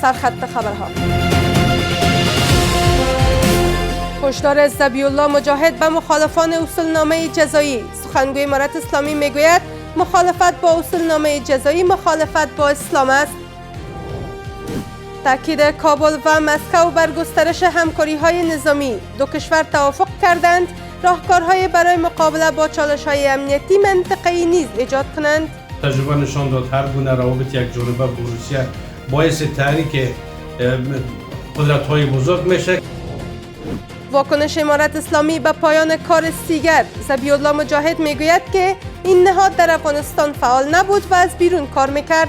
سرخط خبرها. هشدار ذبیحالله مجاهد به مخالفان اصولنامه جزایی. سخنگوی امارت اسلامی میگوید مخالفت با اصولنامه جزایی مخالفت با اسلام است. تاکید کابل و مسکو بر گسترش همکاری‌های نظامی. دو کشور توافق کردند راهکارهای برای مقابله با چالش‌های امنیتی منطقه‌ای نیز ایجاد کنند. تجربه نشان داد هر گونه روابط یک جانبه با روسیه باعث تحریک قدرت‌های بزرگ میشه. واکنش امارت اسلامی به پایان کار سیگر. ذبیحالله مجاهد میگوید که این نهاد در افغانستان فعال نبود و از بیرون کار میکرد.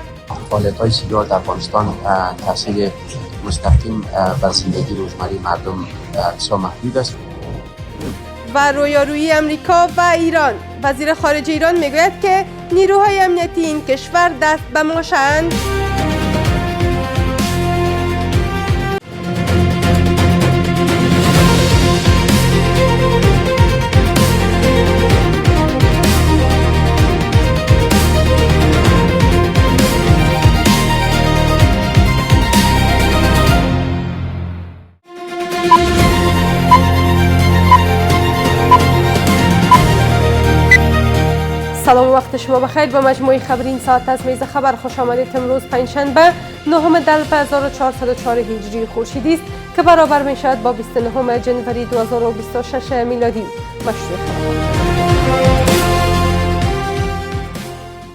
فعالیت‌های سیگر در افغانستان تاثیر مستقیم بر زندگی روزمره مردم بسیار محدود است. و رویارویی امریکا و ایران. وزیر خارجه ایران میگوید که نیروهای امنیتی این کشور دست به ماشه‌اند. سلام و وقت شما بخیر. به مجموعه خبری این ساعت از میز خبر خوش آمدید. امروز پنجشنبه 9 دلب 1404 هجری خورشیدی است که برابر می شود با 29 جنوری 2026 میلادی. مشروع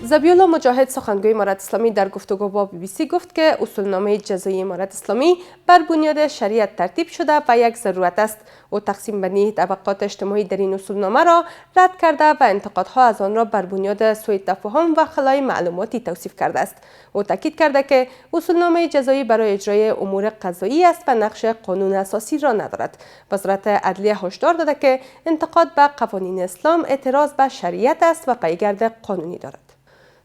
ذبیحالله مجاهد سخنگوی امارت اسلامی در گفتگو با BBC گفت که اصولنامه جزایی امارت اسلامی بر بنیاد شریعت ترتیب شده و یک ضرورت است. او تقسیم بندی طبقات اجتماعی در این اصولنامه را رد کرده و انتقادها از آن را بر بنیاد سوء تفاهم و خلای معلوماتی توصیف کرده است. او تاکید کرده که اصولنامه جزایی برای اجرای امور قضایی است و نقش قانون اساسی را ندارد. وزارت عدلیه هشدار داده که انتقاد به قوانین اسلام اعتراض به شریعت است و پیگرد قانونی دارد.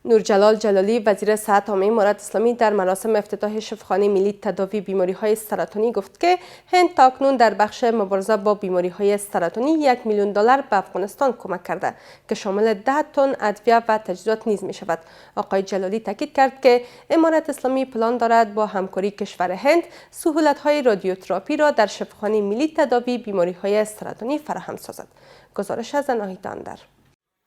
نورجلال جلالی وزیر صحت عامه امارت اسلامی در مراسم افتتاح شفاخانه ملی تداوی بیماری‌های سرطانی گفت که هند تاکنون در بخش مبارزه با بیماری‌های سرطانی $1 میلیون به افغانستان کمک کرده که شامل 10 تن ادویه و تجهیزات نیز می‌شود. آقای جلالی تاکید کرد که امارت اسلامی پلان دارد با همکاری کشور هند سهولت‌های رادیوتراپی را در شفاخانه ملی تداوی بیماری‌های سرطانی فراهم سازد. گزارش از ناهید اندر.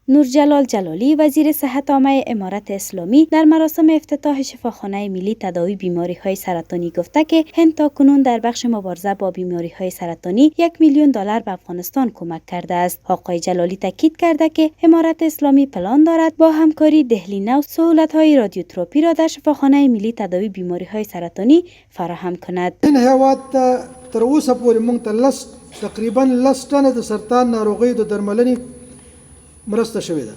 نورجلال جلالی وزیر صحت عامه امارت اسلامی در مراسم افتتاح شفاخانه ملی تداوی بیماری‌های سرطانی گفته که هند تاکنون در بخش مبارزه با بیماری‌های سرطانی $1 میلیون به افغانستان کمک کرده است. آقای جلالی تاکید کرده که امارت اسلامی پلان دارد با همکاری دهلی نو سهولت‌های رادیوتراپی را در شفاخانه ملی تداوی بیماری‌های سرطانی فراهم کند. این هیواد تر اوسه پورې موږ ته تقریبا 10 ټنه د سرطان ناروغیو د درملنې مرسته شوې ده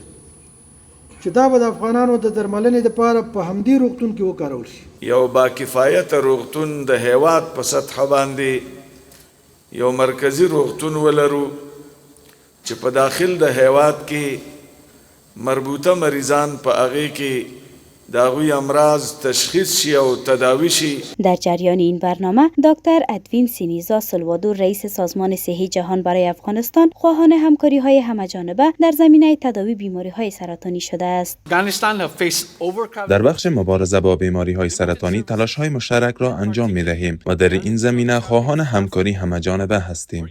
چې دا به د افغانانو د درملنې لپاره په همدې روغتون کې وکارول شي. یو با کفایت روغتون د هیواد په سطح باندې یو مرکزی روغتون ولرو چې په داخل د هیواد کې مربوطه مریضان په هغې کې داغوی امراض تشخیص شی و تداوی شی. در جریان این برنامه دکتر ادوین سینیزا سلوادور رئیس سازمان صحی جهان برای افغانستان خواهان همکاری های همه‌جانبه در زمینه تداوی بیماری های سرطانی شده است. در بخش مبارزه با بیماری های سرطانی تلاش های مشترک را انجام می دهیم و در این زمینه خواهان همکاری همه‌جانبه هستیم.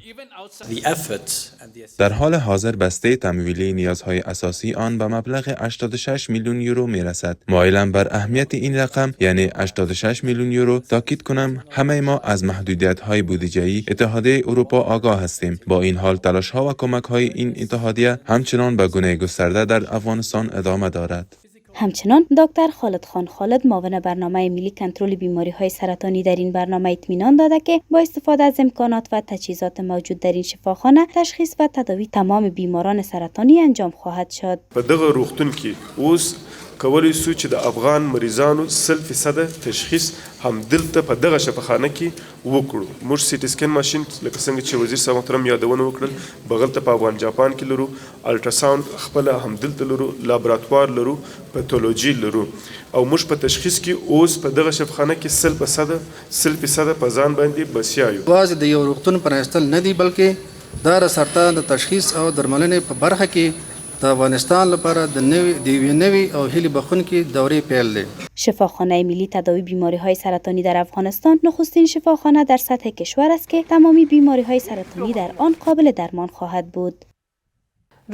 در حال حاضر بسته تمویلی نیازهای اساسی آن به مبلغ 86 میلیون یورو می رسد. مایلم بر اهمیت این رقم یعنی 86 میلیون یورو تاکید کنم همه ما از محدودیت‌های بودجه‌ای اتحادیه اروپا آگاه هستیم. با این حال تلاش‌ها و کمک‌های این اتحادیه همچنان به گونه گسترده در افغانستان ادامه دارد. همچنان دکتر خالد خان خالد معاون برنامه ملی کنترل بیماری‌های سرطانی در این برنامه اطمینان داده که با استفاده از امکانات و تجهیزات موجود در این شفاخانه تشخیص و تداوی تمام بیماران سرطانی انجام خواهد شد. په دغه روغتون کې اوس کولی سو چې د افغان مریضانو 100% تشخیص هم دلته په دغه شفاخانه کې وکړو. موږ سي ټي سکین ماشين لکه څنګه چې وزیر صاحب محترم یادونه وکړل بغل ته په افغان جاپان کې لرو، الټراساوند خپل هم دلته لرو، لابراتوار لرو، پاتولوژي لرو او موږ په تشخیص کې اوس په دغه شفاخانه کې 100% په ځان باندې بسیا یو. واځ د یو روغتون پرانستل نه دی بلکې د سرطان د تشخیص او درملنې په برخه کې د افغانستان لپاره د یوې نوې او هیلې بخښونکې دورې پیل دی. شفاخانه ملی تداوی بیماری های سرطانی در افغانستان نخستین شفاخانه در سطح کشور است که تمامی بیماری های سرطانی در آن قابل درمان خواهد بود.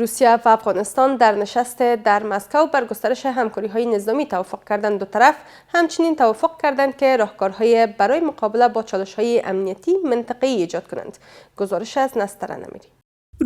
روسیه و افغانستان در نشست در مسکو بر گسترش همکاری‌های نظامی توافق کردند. دو طرف همچنین توافق کردند که راهکارهای برای مقابله با چالش‌های امنیتی منطقه‌ای ایجاد کنند. گزارش از نستر نمیری.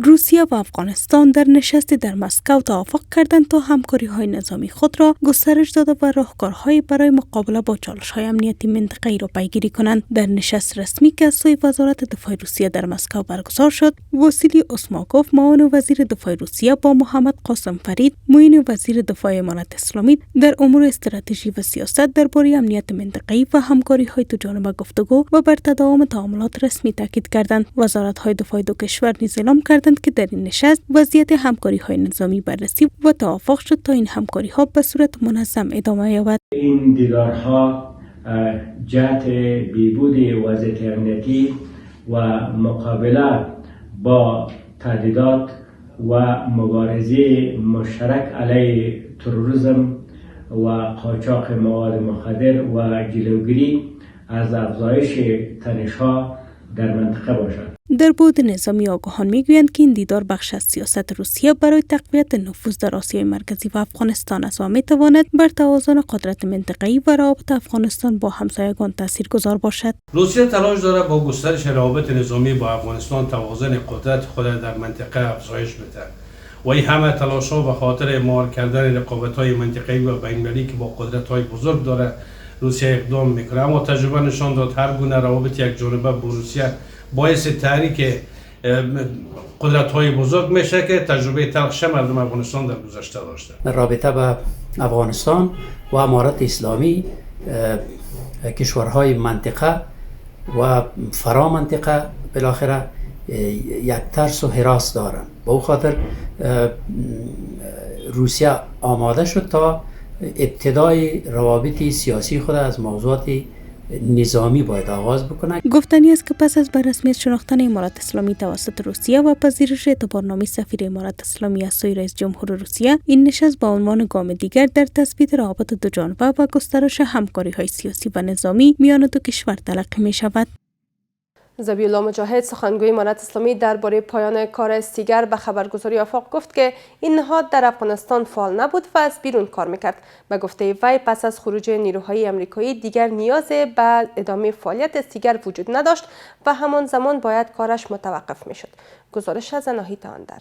روسیه و افغانستان در نشست در مسکو توافق کردند تا همکاری‌های نظامی خود را گسترش داده و راهکارهای برای مقابله با چالش‌های امنیتی منطقه‌ای را پیگیری کنند. در نشست رسمی که از سوی وزارت دفاع روسیه در مسکو برگزار شد، واسیلی اسماکوف معاون وزیر دفاع روسیه با محمد قاسم فرید معین وزیر دفاع امارت اسلامی در امور استراتژی و سیاست درباره امنیت منطقه‌ای و همکاری‌های دوجانبه گفتگو و بر تداوم تعاملات رسمی تاکید کردند. وزارت‌های دفاع دو کشور نیز اعلام کردند که در این نشست وضعیت همکاری‌های نظامی بررسی و توافق شد تا این همکاری‌ها به صورت منظم ادامه یابد. این دیدارها جهت بهبود وضعیت امنیتی و مقابله با تهدیدات و مبارزه مشترک علیه تروریسم و قاچاق مواد مخدر و جلوگیری از افزایش تنش‌ها در منطقه باشد. در بعد نظامی آگاهان میگویند که این دیدار بخش از سیاست روسیه برای تقویت نفوذ در آسیای مرکزی و افغانستان است و میتواند بر توازن قدرت منطقه‌ای و روابط افغانستان با همسایگان تاثیرگذار باشد. روسیه تلاش دارد با گسترش روابط نظامی با افغانستان توازن قدرت خود در منطقه افزایش بده و این همه تلاش‌ها به خاطر اعمال کردن رقابت‌های منطقه‌ای و بین‌المللی که با قدرت‌های بزرگ داره روسیه اقدام میکنه. اما تجربه نشان داد هر گونه روابط یک جانبه با روسیه باعث تحریک قدرت‌های بزرگ میشه که تجربه تلخش مردم افغانستان در گذشته داشته. رابطه با افغانستان و امارت اسلامی کشورهای منطقه و فرا منطقه بالاخره یک ترس و هراس دارند. به او خاطر روسیه آماده شد تا ابتدای روابط سیاسی خود از موضوعات نظامی باید آغاز بکنه. گفتنی است که پس از بررسمیت شناختن امارت اسلامی توسط روسیه و پذیرش اعتبارنامه سفیر امارت اسلامی از سوی رئیس جمهور روسیه، این نشست با عنوان گام دیگر در تثبیت روابط دوجانبه و گسترش همکاری‌های سیاسی و نظامی میان دو کشور تلقی می شود. ذبیح الله مجاهد سخنگوی امارت اسلامی درباره پایان کار سیگر به خبرگزاری آفاق گفت که این نهاد در افغانستان فعال نبود و از بیرون کار میکرد. به گفته وی پس از خروج نیروهای آمریکایی دیگر نیاز به ادامه فعالیت سیگر وجود نداشت و همان زمان باید کارش متوقف میشد. گزارش از ناهید اندر.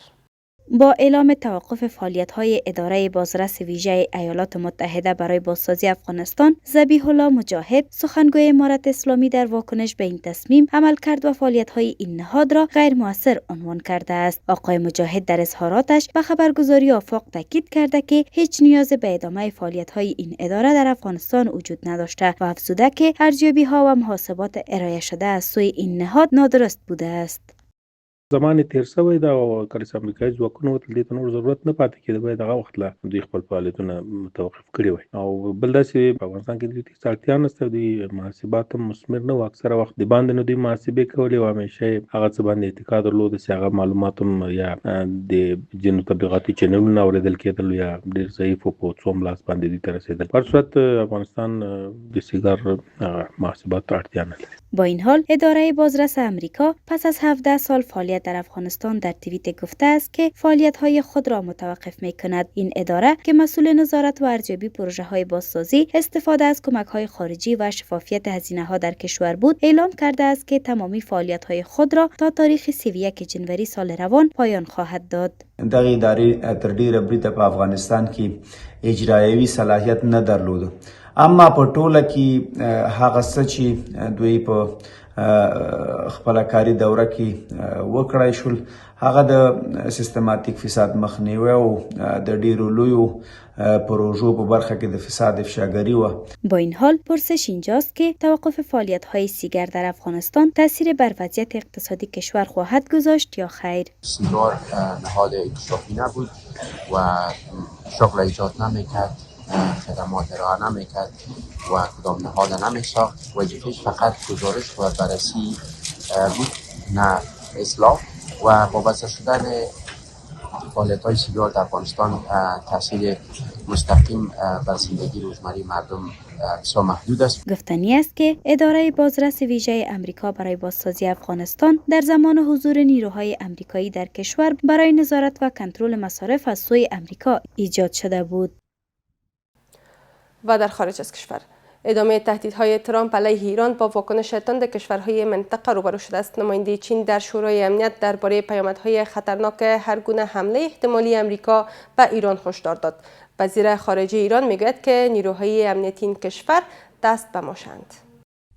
با اعلام توقف فعالیت‌های اداره بازرس ویژه ایالات متحده برای بازسازی افغانستان، ذبیح الله مجاهد سخنگوی امارت اسلامی در واکنش به این تصمیم عملکرد و فعالیت‌های این نهاد را غیر مؤثر عنوان کرده است. آقای مجاهد در اظهاراتش به خبرگزاری آفاق تاکید کرده که هیچ نیاز به ادامه فعالیت‌های این اداره در افغانستان وجود نداشته و افزوده که ارزیابی‌ها و محاسبات ارائه شده از سوی این نهاد نادرست بوده است. زمان تیر شوی دا او کله چې امریکایي ځواکونه وتل دي ته نور ضرورت نه پاتې کېده باید هغه وخت لا دوی خپل فعالیتونه متوقف کړي وای او بل داسې په افغانستان کې د اړتیا نشته دوی محاسبات هم مثمر نه و اکثره وخت د باندې نه دوی محاسبې کولې او همیشه هغه څه باندې اعتقاد درلود چې هغه معلومات هم یا د جنو تبلیغاتي چینلونو اوریدل کېدل یا ډېر ضعیف او په څوم لاس باندې دي تر رسیدل. په صورت افغانستان د سیګار محاسبات ته اړتیا نه لري. با این حال اداره بازرس امریکا پس از 17 سال فعالیت در افغانستان در توییت گفته است که فعالیت‌های خود را متوقف می‌کند. این اداره که مسئول نظارت و ارزیابی پروژه‌های بازسازی، استفاده از کمک‌های خارجی و شفافیت هزینه‌ها در کشور بود، اعلام کرده است که تمامی فعالیت‌های خود را تا تاریخ 31 جنوری سال روان پایان خواهد داد. دغه ادارې تر ډیره بریده په افغانستان کې اجرایوي صلاحیت نه درلود، اما په ټوله کې هغه څه چې دوی په خپل کاري دوره کې وکړای شول هغه د سیستماتیک فساد مخنیوي او د ډیرو لویو پروژو په برخه کې د فساد افشاگری و. با این حال پرسش اینجاست که توقف فعالیت‌های سیگر در افغانستان تاثیر بر وضعیت اقتصادی کشور خواهد گذاشت یا خیر؟ سیگار نهاد اکتشافی نبود و شغل ایجاد نمیکرد، خدمات ارائه نمیکرد و کدام نهاد نمیساخت. وظیفه‌اش فقط گزارش و بررسی بود، نه اصلاح. و وابسته شدن فعالیت‌های سیال در افغانستان تاثیر مستقیم بر زندگی روزمره مردم بسیار محدود است. گفتنی است که اداره بازرس ویژه امریکا برای بازسازی افغانستان در زمان حضور نیروهای امریکایی در کشور برای نظارت و کنترل مصارف از سوی امریکا ایجاد شده بود. و در خارج از کشور ادامه تهدیدهای ترامپ علیه ایران با واکنش تند کشورهای منطقه روبرو شده است. نماینده چین در شورای امنیت درباره پیامدهای خطرناک هر گونه حمله احتمالی امریکا به ایران هشدار داد. وزیر خارجه ایران میگوید که نیروهای امنیتی این کشور دست به ماشند.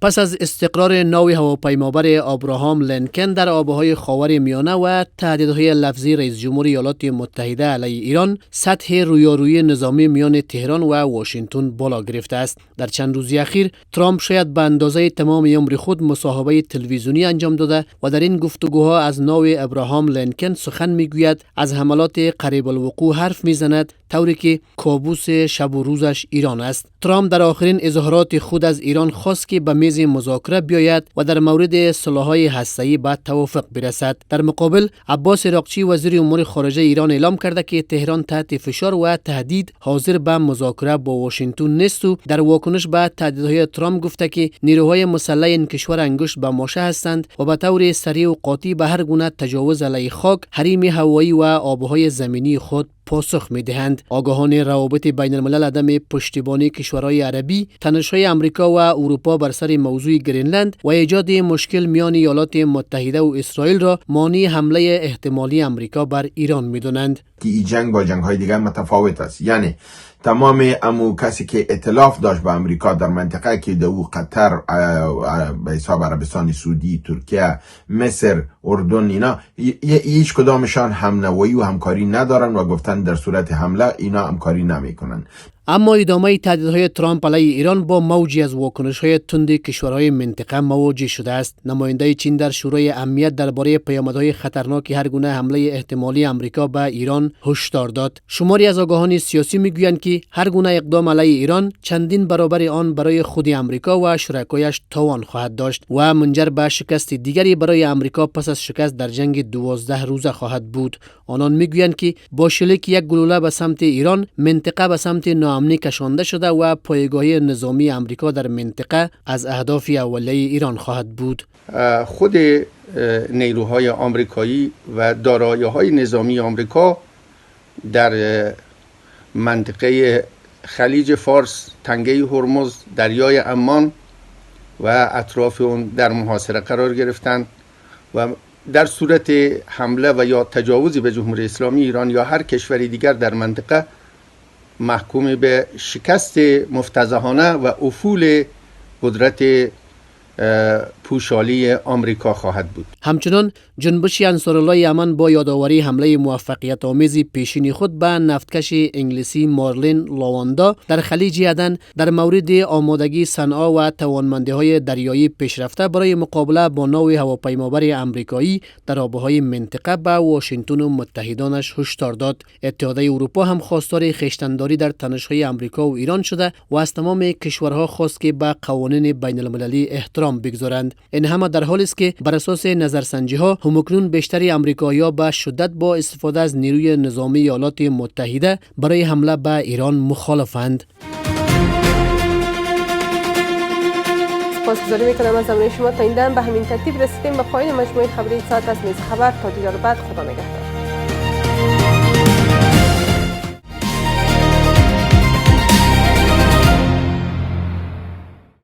پس از استقرار ناو هواپیمابر ابراهام لینکن در آبهای خاور میانه و تهدیدهای لفظی رئیس جمهور ایالات متحده علیه ایران، سطح رویارویی نظامی میان تهران و واشنگتن بالا گرفته است. در چند روز اخیر ترامپ شاید به اندازه تمام عمر خود مصاحبه تلویزیونی انجام داده و در این گفتگوها از ناو ابراهام لینکن سخن میگوید، از حملات قریب الوقوع حرف میزند، طوری که کابوس شب و روزش ایران است. ترامپ در آخرین اظهارات خود از ایران خواست که به میز مذاکره بیاید و در مورد سلاح‌های هسته‌ای به توافق برسد. در مقابل عباس عراقچی وزیر امور خارجه ایران اعلام کرده که تهران تحت فشار و تهدید حاضر به مذاکره با واشنگتن نیست و در واکنش به تهدیدهای ترامپ گفته که نیروهای مسلح این کشور انگشت به ماشه هستند و به طور سریع و قاطع به هر گونه تجاوز علیه خاک، حریم هوایی و آبهای زمینی خود پاسخ می‌دهند. آگاهان روابط بین الملل عدم پشتیبانی کشورهای عربی، تنش‌های آمریکا و اروپا بر سر موضوع گرینلند و ایجاد مشکل میان ایالات متحده و اسرائیل را مانع حمله احتمالی آمریکا بر ایران می‌دانند. که این جنگ با جنگ‌های دیگر متفاوت است. یعنی تمام امو کسی که ائتلاف داشت با امریکا در منطقه که دو قطر، به حساب عربستان سعودی، ترکیه، مصر، اردن، اینا هیچ کدامشان همنوایی و همکاری ندارن و گفتن در صورت حمله اینا همکاری نمیکنن. اما ادامه تهدیدهای ترامپ علیه ایران با موجی از واکنش‌های تند کشورهای منطقه مواجه شده است. نماینده چین در شورای امنیت درباره پیامدهای خطرناک هر گونه حمله احتمالی آمریکا به ایران هشدار داد. شماری از آگاهان سیاسی میگویند که هر گونه اقدام علیه ایران چندین برابر آن برای خود آمریکا و شرکایش تاوان خواهد داشت و منجر به شکست دیگری برای آمریکا پس از شکست در جنگ 12 روزه خواهد بود. آنان میگویند که با شلیک یک گلوله به سمت ایران، منطقه به سمت ناامنی کشانده شده و پایگاهی نظامی آمریکا در منطقه از اهداف اولیه ایران خواهد بود. خود نیروهای آمریکایی و دارایی‌های نظامی آمریکا در منطقه خلیج فارس، تنگه هرمز، دریای عمان و اطراف اون در محاصره قرار گرفتند و در صورت حمله و یا تجاوزی به جمهوری اسلامی ایران یا هر کشور دیگر در منطقه محکوم به شکست مفتضحانه و افول قدرت پوشالی آمریکا خواهد بود. همچنان جنبش انصارالله یمن با یادآوری حمله موفقیت آمیز پیشین خود به نفتکش انگلیسی مارلین لاواندا در خلیج عدن در مورد آمادگی صنعا و توانمندی‌های دریایی پیشرفته برای مقابله با ناو هواپیمابر آمریکایی در آبهای منطقه به واشنگتن و متحدانش هشدار داد. اتحادیه اروپا هم خواستار خویشتن‌داری در تنش‌های آمریکا و ایران شده و از تمام کشورها خواست که به قوانین بین المللی احترام بگذارند. این همه در حالی است که بر اساس نظرسنجی‌ها همکنون بیشتر آمریکایی‌ها به شدت با استفاده از نیروی نظامی ایالات متحده برای حمله به ایران مخالفند. سپاسگزاری میکنم از همراهی شما. تا این دم به همین ترتیب رسیدیم به پایان مجموعه خبری ساعت از میز خبر. تا دیدار بعد، خدا نگهدار.